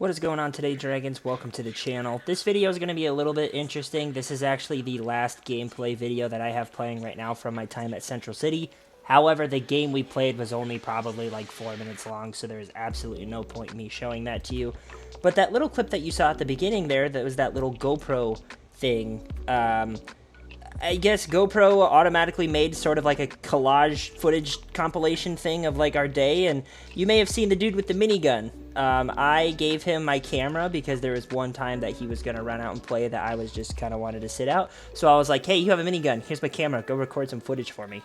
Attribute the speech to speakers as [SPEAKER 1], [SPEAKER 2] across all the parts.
[SPEAKER 1] What is going on today, Dragons? Welcome to the channel. This video is going to be a little bit interesting. This is actually the last gameplay video that I have playing right now from my time at Central City. However, the game we played was only probably like 4 minutes long, so there is absolutely no point in me showing that to you. But that little clip that you saw at the beginning there, that was that little GoPro thing, I guess GoPro automatically made sort of like a collage footage compilation thing of like our day, and you may have seen the dude with the minigun. I gave him my camera because there was one time that he was going to run out and play that I was just kind of wanted to sit out. So I was like, hey, you have a minigun. Here's my camera. Go record some footage for me.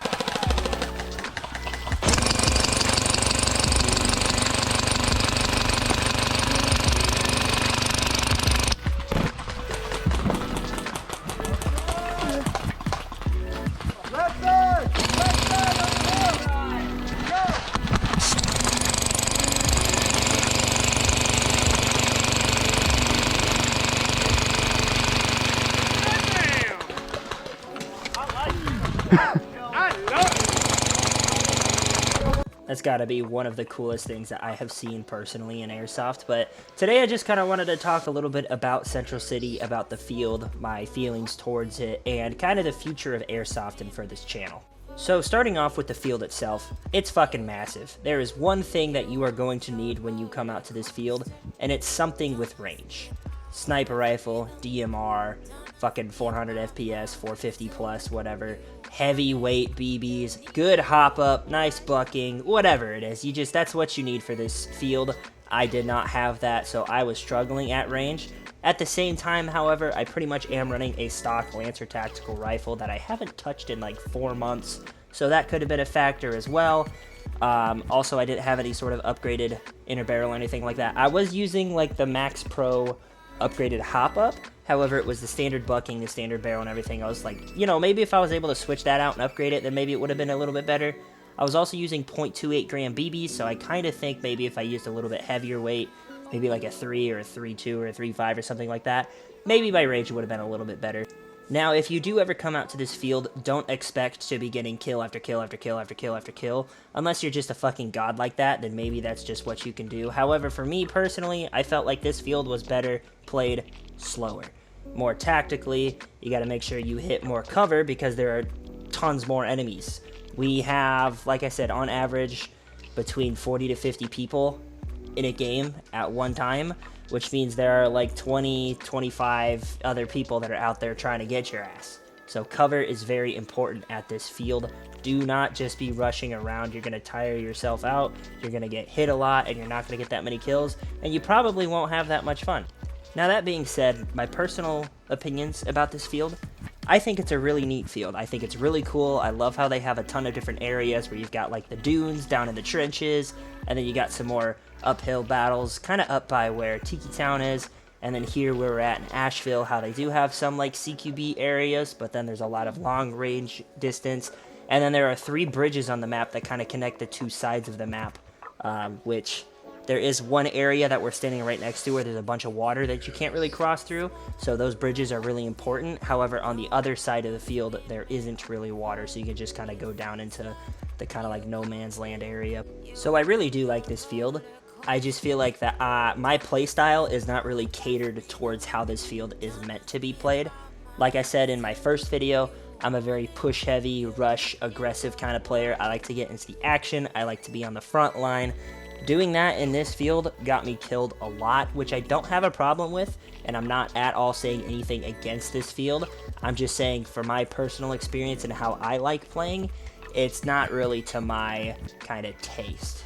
[SPEAKER 1] That's got to be one of the coolest things that I have seen personally in Airsoft. But today I just kind of wanted to talk a little bit about Central City, about the field, my feelings towards it, and kind of the future of Airsoft and for this channel. So starting off with the field itself, it's fucking massive. There is one thing that you are going to need when you come out to this field, and it's something with range. Sniper rifle, DMR, fucking 400 FPS, 450 plus, whatever. Heavyweight BBs, good hop up, nice bucking, whatever it is. That's what you need for this field. I did not have that, so I was struggling at range. At the same time, however, I pretty much am running a stock Lancer tactical rifle that I haven't touched in like 4 months, so that could have been a factor as well. Also, I didn't have any sort of upgraded inner barrel or anything like that. I was using like the Max Pro upgraded hop up. However, it was the standard bucking, the standard barrel, and everything. I was like, you know, maybe if I was able to switch that out and upgrade it, then maybe it would have been a little bit better. I was also using 0.28 gram BBs, so I kind of think maybe if I used a little bit heavier weight, maybe like a 3 or a 3.2 or a 3.5 or something like that, maybe my range would have been a little bit better. Now, if you do ever come out to this field, don't expect to be getting kill after kill after kill after kill after kill. Unless you're just a fucking god like that, then maybe that's just what you can do. However, for me personally, I felt like this field was better played slower. More tactically, you gotta make sure you hit more cover because there are tons more enemies. We have, like I said, on average, between 40 to 50 people in a game at one time, which means there are like 20, 25 other people that are out there trying to get your ass. So cover is very important at this field. Do not just be rushing around. You're going to tire yourself out, you're going to get hit a lot, and you're not going to get that many kills, and you probably won't have that much fun. Now that being said, my personal opinions about this field, I think it's a really neat field. I think it's really cool. I love how they have a ton of different areas where you've got like the dunes down in the trenches, and then you got some more uphill battles kind of up by where Tiki Town is, and then here where we're at in Asheville, how they do have some like CQB areas, but then there's a lot of long range distance, and then there are 3 bridges on the map that kind of connect the 2 sides of the map, which there is one area that we're standing right next to where there's a bunch of water that you can't really cross through, so those bridges are really important. However, on the other side of the field, there isn't really water, so you can just kind of go down into the kind of like no man's land area. So I really do like this field. I just feel like that my playstyle is not really catered towards how this field is meant to be played. Like I said in my first video, I'm a very push-heavy, rush, aggressive kind of player. I like to get into the action. I like to be on the front line. Doing that in this field got me killed a lot, which I don't have a problem with, and I'm not at all saying anything against this field. I'm just saying for my personal experience and how I like playing, it's not really to my kind of taste.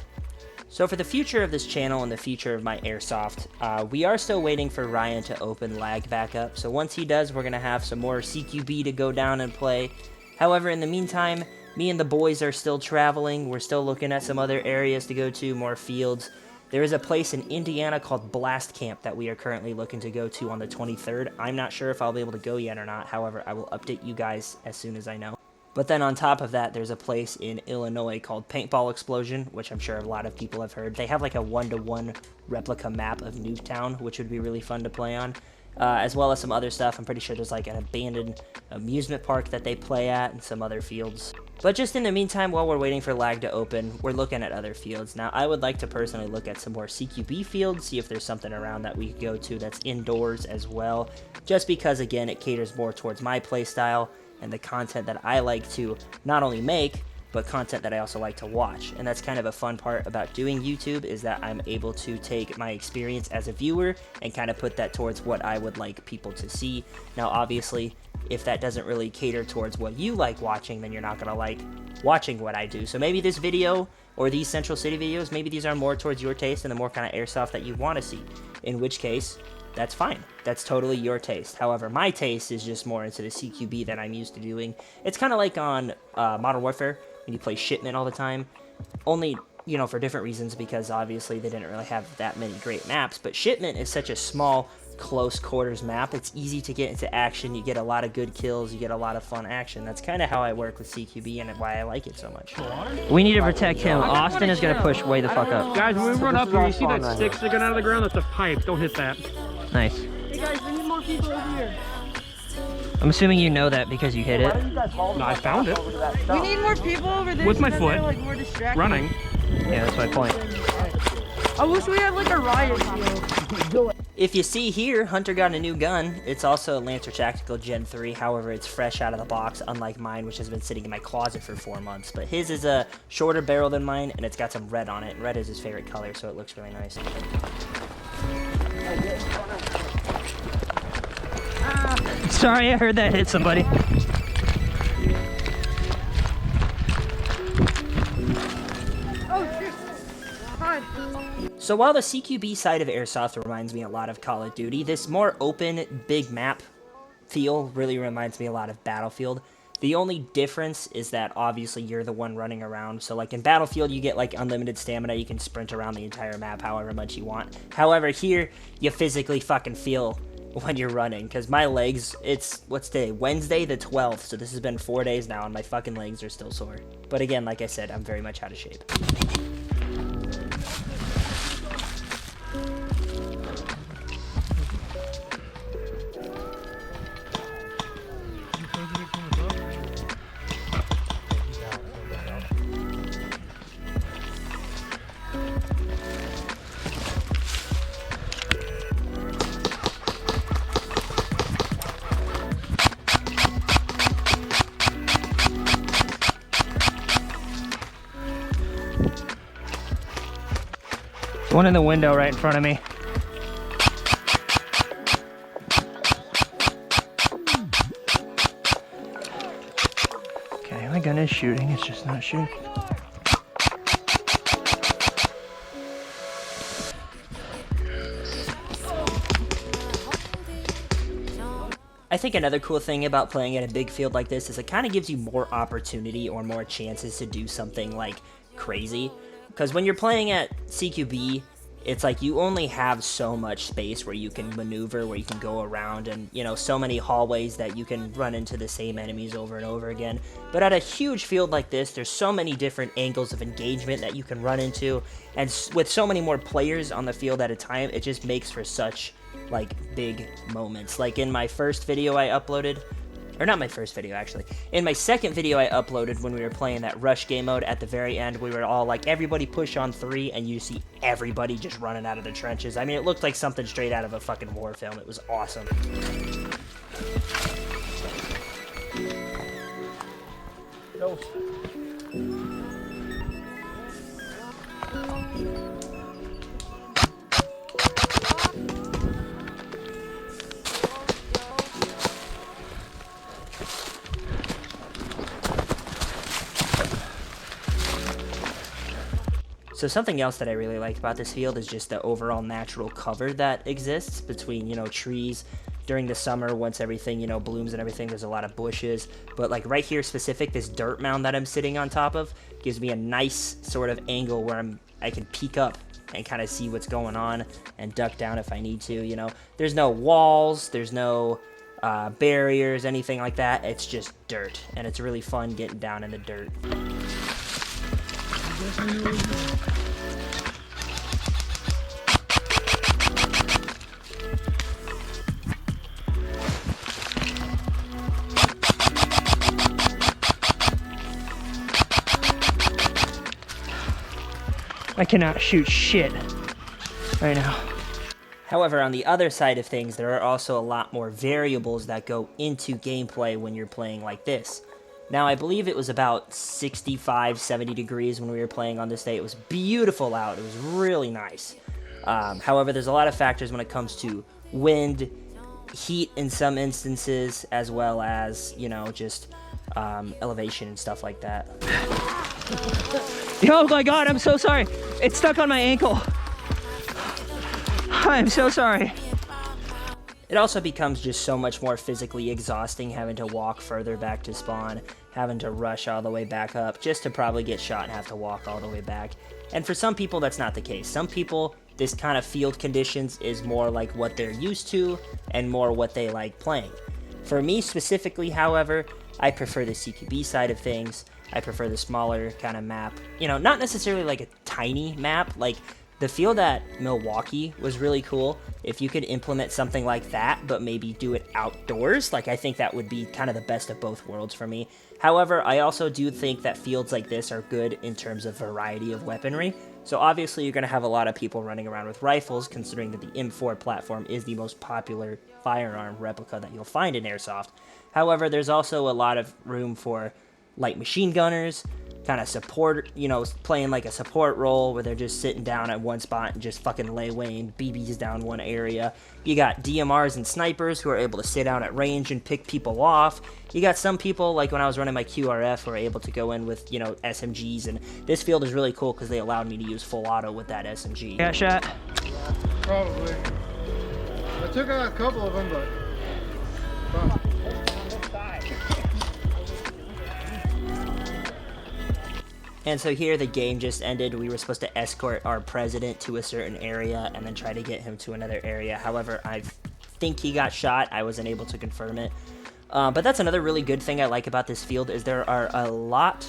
[SPEAKER 1] So for the future of this channel and the future of my Airsoft, we are still waiting for Ryan to open lag back up. So once he does, we're going to have some more CQB to go down and play. However, in the meantime, me and the boys are still traveling. We're still looking at some other areas to go to, more fields. There is a place in Indiana called Blast Camp that we are currently looking to go to on the 23rd. I'm not sure if I'll be able to go yet or not. However, I will update you guys as soon as I know. But then on top of that, there's a place in Illinois called Paintball Explosion, which I'm sure a lot of people have heard. They have like a 1-to-1 replica map of Newtown, which would be really fun to play on. as well as some other stuff. I'm pretty sure there's like an abandoned amusement park that they play at and some other fields. But just in the meantime, while we're waiting for lag to open, we're looking at other fields. Now, I would like to personally look at some more CQB fields, see if there's something around that we could go to that's indoors as well, just because, again, it caters more towards my playstyle and the content that I like to not only make, but content that I also like to watch. And that's kind of a fun part about doing YouTube, is that I'm able to take my experience as a viewer and kind of put that towards what I would like people to see. Now, obviously, if that doesn't really cater towards what you like watching, then you're not gonna like watching what I do. So maybe this video or these Central City videos, maybe these are more towards your taste and the more kind of airsoft that you want to see, in which case, that's fine. That's totally your taste. However, my taste is just more into the CQB that I'm used to doing. It's kind of like on Modern Warfare, when you play Shipment all the time. Only, you know, for different reasons, because obviously they didn't really have that many great maps. But Shipment is such a small, close quarters map. It's easy to get into action. You get a lot of good kills. You get a lot of fun action. That's kind of how I work with CQB and why I like it so much.
[SPEAKER 2] We need to protect him. Austin is going to push way the fuck up.
[SPEAKER 3] Guys, when we run up here, you see that stick sticking out of the ground? That's a pipe. Don't hit that.
[SPEAKER 2] Nice.
[SPEAKER 4] Hey guys, we need more people over here.
[SPEAKER 2] I'm assuming you know that because you hit it.
[SPEAKER 3] No, I found it.
[SPEAKER 4] We need more people over there.
[SPEAKER 3] With my
[SPEAKER 4] so
[SPEAKER 3] foot.
[SPEAKER 4] they're, like, more distracted.
[SPEAKER 3] Running.
[SPEAKER 2] Yeah, that's my point.
[SPEAKER 4] I wish we had like a riot shield.
[SPEAKER 1] If you see here, Hunter got a new gun. It's also a Lancer Tactical Gen 3. However, it's fresh out of the box, unlike mine, which has been sitting in my closet for 4 months. But his is a shorter barrel than mine, and it's got some red on it. Red is his favorite color, so it looks really nice.
[SPEAKER 2] Sorry, I heard that hit somebody.
[SPEAKER 4] Oh shit. Hi.
[SPEAKER 1] So while the CQB side of Airsoft reminds me a lot of Call of Duty, this more open, big map feel really reminds me a lot of Battlefield. The only difference is that obviously you're the one running around. So like in Battlefield, you get like unlimited stamina. You can sprint around the entire map however much you want. However, here, you physically fucking feel when you're running. Because my legs, it's, what's today? Wednesday the 12th. So this has been 4 days now and my fucking legs are still sore. But again, like I said, I'm very much out of shape.
[SPEAKER 2] One in the window right in front of me. Okay, my gun is shooting, it's just not shooting.
[SPEAKER 1] I think another cool thing about playing at a big field like this is it kind of gives you more opportunity or more chances to do something like crazy. Because when you're playing at CQB, it's like you only have so much space where you can maneuver, where you can go around, and, you know, so many hallways that you can run into the same enemies over and over again. But at a huge field like this, there's so many different angles of engagement that you can run into, and with so many more players on the field at a time, it just makes for such, like, big moments. Like in my first video I uploaded, or not my first video, actually. In my second video I uploaded when we were playing that rush game mode, at the very end, we were all like, everybody push on 3, and you see everybody just running out of the trenches. I mean, it looked like something straight out of a fucking war film. It was awesome. So something else that I really liked about this field is just the overall natural cover that exists between, you know, trees. During the summer, once everything, you know, blooms and everything, there's a lot of bushes. But like right here specific, this dirt mound that I'm sitting on top of gives me a nice sort of angle where I can peek up and kind of see what's going on and duck down if I need to, you know. There's no walls, there's no barriers, anything like that. It's just dirt, and it's really fun getting down in the dirt.
[SPEAKER 2] I cannot shoot shit right now.
[SPEAKER 1] However, on the other side of things, there are also a lot more variables that go into gameplay when you're playing like this. Now, I believe it was about 65, 70 degrees when we were playing on this day. It was beautiful out. It was really nice. However, there's a lot of factors when it comes to wind, heat in some instances, as well as, you know, just elevation and stuff like that.
[SPEAKER 2] Oh my god, I'm so sorry. It's stuck on my ankle. I'm so sorry.
[SPEAKER 1] It also becomes just so much more physically exhausting having to walk further back to spawn, having to rush all the way back up just to probably get shot and have to walk all the way back. And for some people, that's not the case. Some people, this kind of field conditions is more like what they're used to and more what they like playing. For me specifically, however, I prefer the CQB side of things. I prefer the smaller kind of map. You know, not necessarily like a tiny map. Like, the field at Milwaukee was really cool. If you could implement something like that, but maybe do it outdoors, like, I think that would be kind of the best of both worlds for me. However, I also do think that fields like this are good in terms of variety of weaponry. So obviously you're going to have a lot of people running around with rifles, considering that the M4 platform is the most popular firearm replica that you'll find in Airsoft. However, there's also a lot of room for light machine gunners, kind of support, you know, playing like a support role where they're just sitting down at one spot and just fucking laying BBs down one area. You got DMRs and snipers who are able to sit down at range and pick people off. You got some people, like when I was running my QRF, who are able to go in with, you know, SMGs, and this field is really cool because they allowed me to use full auto with that SMG.
[SPEAKER 2] Got shot?
[SPEAKER 5] Probably. I took out a couple of them, but...
[SPEAKER 1] And so here the game just ended. We were supposed to escort our president to a certain area and then try to get him to another area. However, I think he got shot. I wasn't able to confirm it. But that's another really good thing I like about this field is there are a lot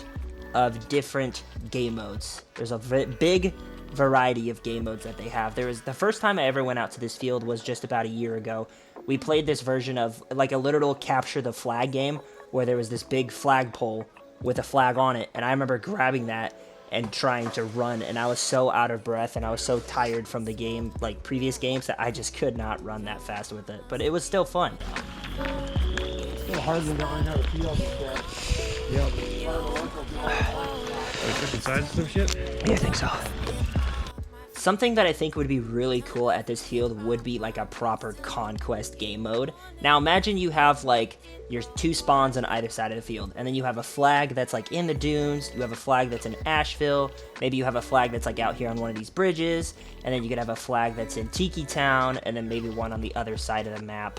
[SPEAKER 1] of different game modes. There's a big variety of game modes that they have. The first time I ever went out to this field was just about a year ago. We played this version of like a literal capture the flag game where there was this big flagpole with a flag on it, and I remember grabbing that and trying to run, and I was so out of breath and I was so tired from the game, like previous games, that I just could not run that fast with it, but it was still fun.
[SPEAKER 5] It's a little harder than going out of the field. Yep.
[SPEAKER 3] Different sizes of shit?
[SPEAKER 2] Yeah, I think so.
[SPEAKER 1] Something that I think would be really cool at this field would be like a proper conquest game mode. Now imagine you have like your two spawns on either side of the field, and then you have a flag that's like in the dunes, you have a flag that's in Asheville, maybe you have a flag that's like out here on one of these bridges, and then you could have a flag that's in Tiki Town, and then maybe one on the other side of the map.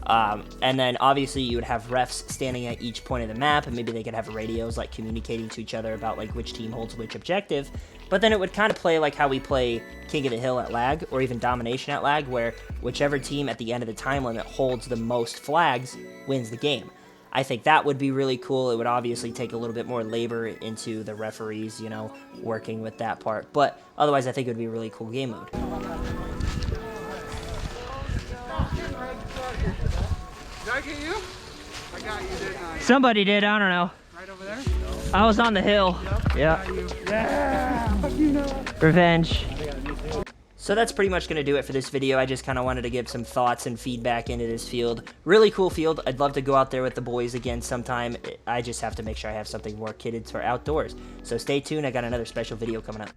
[SPEAKER 1] And then obviously you would have refs standing at each point of the map, and maybe they could have radios like communicating to each other about like which team holds which objective. But then it would kind of play like how we play King of the Hill at lag, or even Domination at lag, where whichever team at the end of the time limit holds the most flags wins the game. I think that would be really cool. It would obviously take a little bit more labor into the referees, you know, working with that part. But otherwise I think it would be a really cool game mode.
[SPEAKER 5] Did I get you? I got you, didn't I?
[SPEAKER 2] Somebody did, I don't know.
[SPEAKER 5] Right over there?
[SPEAKER 2] I was on the hill.
[SPEAKER 5] Yep.
[SPEAKER 2] Yeah.
[SPEAKER 5] Got you. Yeah! You know.
[SPEAKER 2] Revenge.
[SPEAKER 1] So that's pretty much going to do it for this video. I just kind of wanted to give some thoughts and feedback into this field. Really cool field. I'd love to go out there with the boys again sometime. I just have to make sure I have something more kitted for outdoors. So stay tuned. I got another special video coming up.